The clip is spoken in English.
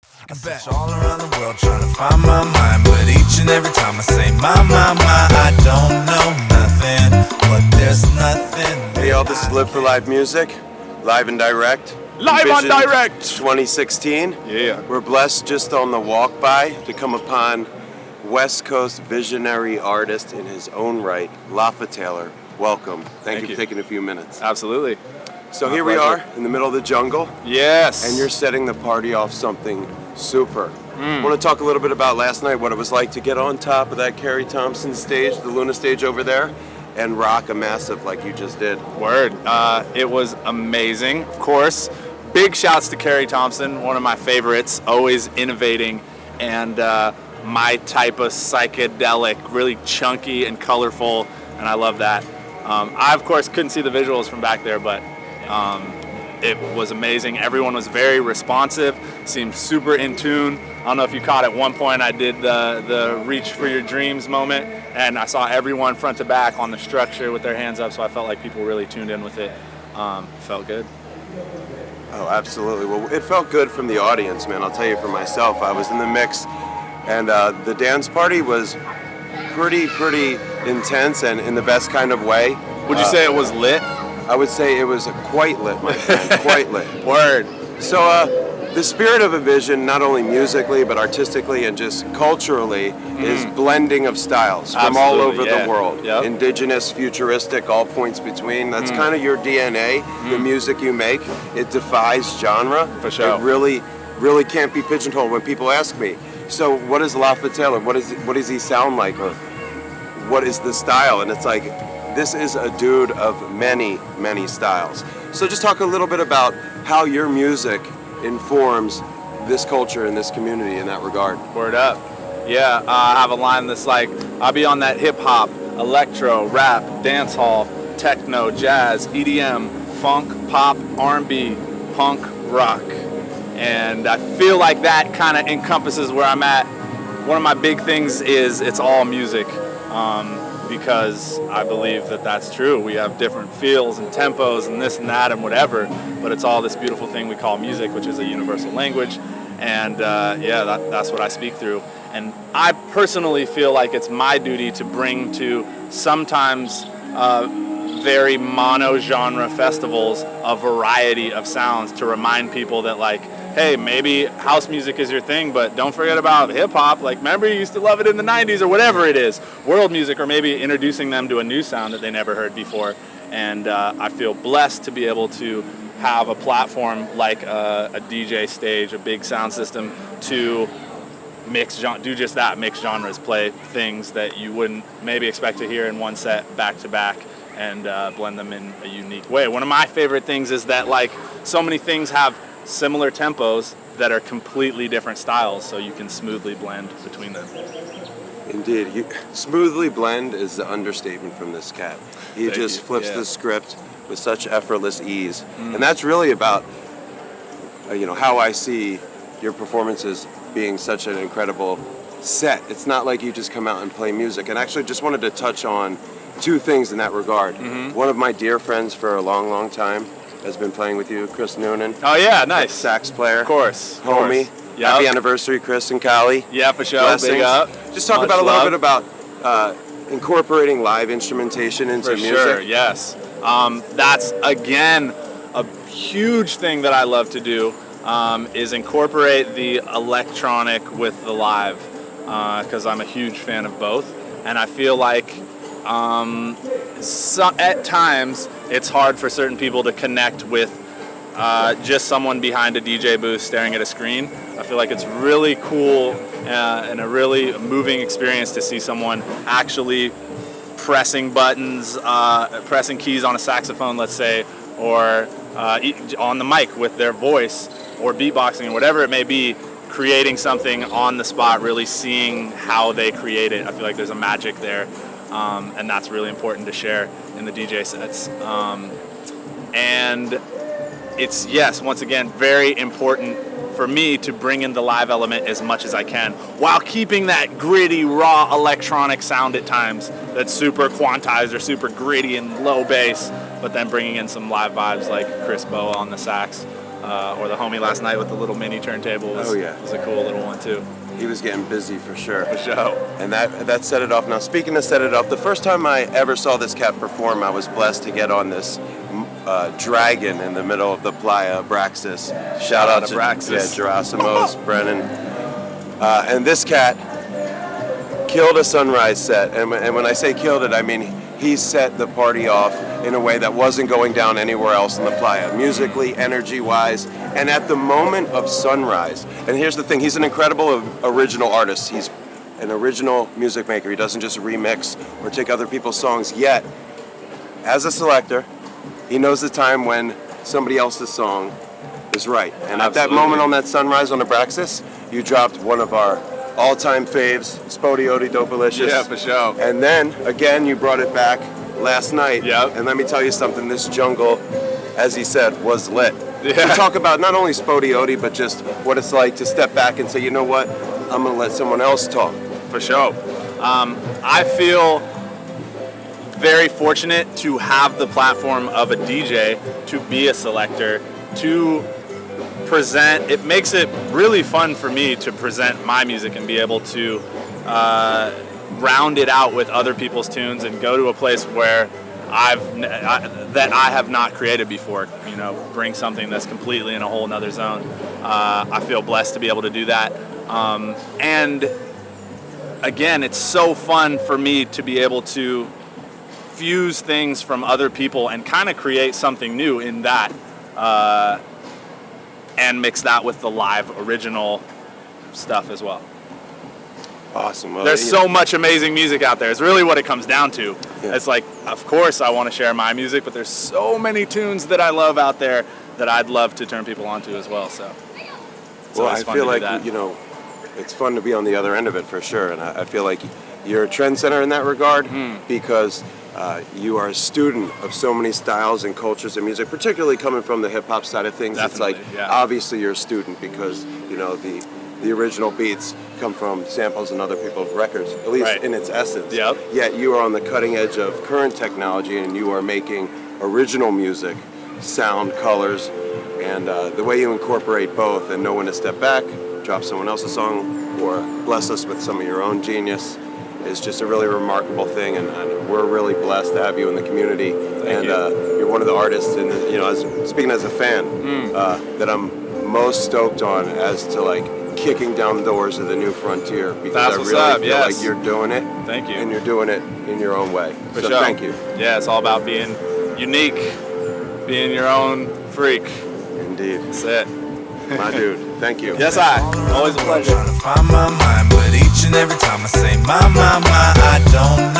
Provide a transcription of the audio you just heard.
I search all around the world trying to find my mind, but each and every time I say my, I don't know nothing, but there's nothing. Hey y'all, this is Live for Live Music, live and direct. Live on Envision direct! 2016. Yeah. We're blessed just on the walk by to come upon West Coast visionary artist in his own right, Lafa Taylor. Welcome. Thank you for taking a few minutes. Absolutely. So My here pleasure. we are in the middle of the jungle, Yes. and you're setting the party off something super. I want to talk a little bit about last night, what it was like to get on top of that Carrie Thompson stage, the Luna stage over there, and rock a massive like you just did. Word. It was amazing. Of course, big shouts to Carrie Thompson, one of my favorites, always innovating, and my type of psychedelic, really chunky and colorful, and I love that. I, of course, couldn't see the visuals from back there, but it was amazing. Everyone was very responsive, seemed super in tune. I don't know if you caught at one point I did the reach for your dreams moment, and I saw everyone front to back on the structure with their hands up, so I felt like people really tuned in with it. Felt good. Oh, absolutely. Well, it felt good from the audience, man. I'll tell you for myself, I was in the mix, and the dance party was pretty intense and in the best kind of way. Would you say it was lit? I would say it was quite lit, my friend, quite lit. Word. So the spirit of Envision, not only musically, but artistically and just culturally, is blending of styles from all over Absolutely, yeah. the world. Yep. Indigenous, futuristic, all points between. That's kind of your DNA, the music you make. It defies genre. For sure. It really can't be pigeonholed. When people ask me, so what is Lafa Taylor? What does he sound like? Or what is the style? And it's like, this is a dude of many styles. So just talk a little bit about how your music informs this culture and this community in that regard. Word up. Yeah, I have a line that's like, I'll be on that hip hop, electro, rap, dance hall, techno, jazz, EDM, funk, pop, R&B, punk, rock. And I feel like that kind of encompasses where I'm at. One of my big things is it's all music. Because I believe that that's true. We have different feels and tempos and this and that and whatever, but it's all this beautiful thing we call music, which is a universal language. And that's what I speak through. And I personally feel like it's my duty to bring to sometimes very mono-genre festivals a variety of sounds to remind people that, like, hey, maybe house music is your thing, but don't forget about hip-hop. Like, remember you used to love it in the 90s or whatever it is. World music, or maybe introducing them to a new sound that they never heard before. And I feel blessed to be able to have a platform like a DJ stage, a big sound system, to do just that, mix genres, play things that you wouldn't maybe expect to hear in one set back to back, and blend them in a unique way. One of my favorite things is that, like, so many things have similar tempos that are completely different styles, so you can smoothly blend between them. Indeed. Smoothly blend is the understatement from this cat. He just flips the script with such effortless ease. And that's really about how I see your performances being such an incredible set. It's not like you just come out and play music. And actually just wanted to touch on two things in that regard. One of my dear friends for a long time has been playing with you, Chris Noonan. Oh yeah, nice. Sax player. Of course. Homie. Yep. Happy anniversary, Chris and Callie. Yeah, for sure. Blessings. Big up. Just talk Much about a little love. bit about incorporating live instrumentation into For music. sure, yes. That's, again, a huge thing that I love to do, is incorporate the electronic with the live, because I'm a huge fan of both. And I feel like at times it's hard for certain people to connect with just someone behind a DJ booth staring at a screen. I feel like it's really cool and a really moving experience to see someone actually pressing buttons, pressing keys on a saxophone, let's say, or on the mic with their voice, or beatboxing, or whatever it may be, creating something on the spot, really seeing how they create it. I feel like there's a magic there, and that's really important to share in the DJ sets. And it's, yes, once again, very important for me to bring in the live element as much as I can, while keeping that gritty, raw electronic sound at times that's super quantized or super gritty and low bass, but then bringing in some live vibes like Chris Boa on the sax. or the homie last night with the little mini turntable was a cool little one too. He was getting busy for sure. For sure. And that set it off. Now, speaking of set it off, the first time I ever saw this cat perform, I was blessed to get on this dragon in the middle of the Playa Braxis. Shout out to Braxis. Yeah, Gerasimos, Brennan. And this cat killed a sunrise set. And when I say killed it, I mean he set the party off in a way that wasn't going down anywhere else in the Playa, musically, energy-wise, and at the moment of sunrise. And here's the thing, he's an incredible original artist. He's an original music maker. He doesn't just remix or take other people's songs, yet, as a selector, he knows the time when somebody else's song is right. And at that moment on that sunrise on the Braxis, you dropped one of our all-time faves, Spodioti Dopalicious. Yeah, for sure. And then, again, you brought it back last night. Yep. And let me tell you something, this jungle, as he said, was lit. Yeah. So talk about not only Spodioti, but just what it's like to step back and say, you know what, I'm going to let someone else talk. For sure. I feel very fortunate to have the platform of a DJ, to be a selector, to present. It makes it really fun for me to present my music and be able to round it out with other people's tunes and go to a place where that I have not created before. You know, bring something that's completely in a whole nother zone. I feel blessed to be able to do that. And again, it's so fun for me to be able to fuse things from other people and kind of create something new in that. And mix that with the live original stuff as well. Awesome. Well, there's so much amazing music out there. It's really what it comes down to. Yeah. It's like, of course I want to share my music, but there's so many tunes that I love out there that I'd love to turn people onto as well. So, well, I feel like, you know, it's fun to be on the other end of it for sure. And I feel like you're a trendsetter in that regard because you are a student of so many styles and cultures and music, particularly coming from the hip hop side of things. Definitely, it's like, obviously you're a student because, you know, the original beats come from samples and other people's records, at least in its essence. Yep. Yet you are on the cutting edge of current technology and you are making original music, sound, colors, and the way you incorporate both and know when to step back, drop someone else's song, or bless us with some of your own genius is just a really remarkable thing, and we're really blessed to have you in the community. Thank you. You're one of the artists, and you know, speaking as a fan, that I'm most stoked on as to like kicking down the doors of the new frontier, because That's I what's really up, feel yes. like you're doing it. Thank you. And you're doing it in your own way. For so sure. Thank you. Yeah, it's all about being unique, being your own freak. Indeed. That's it. My dude, thank you. Yes, always a pleasure. Trying to find my mind, but each and every time I say my, I don't know.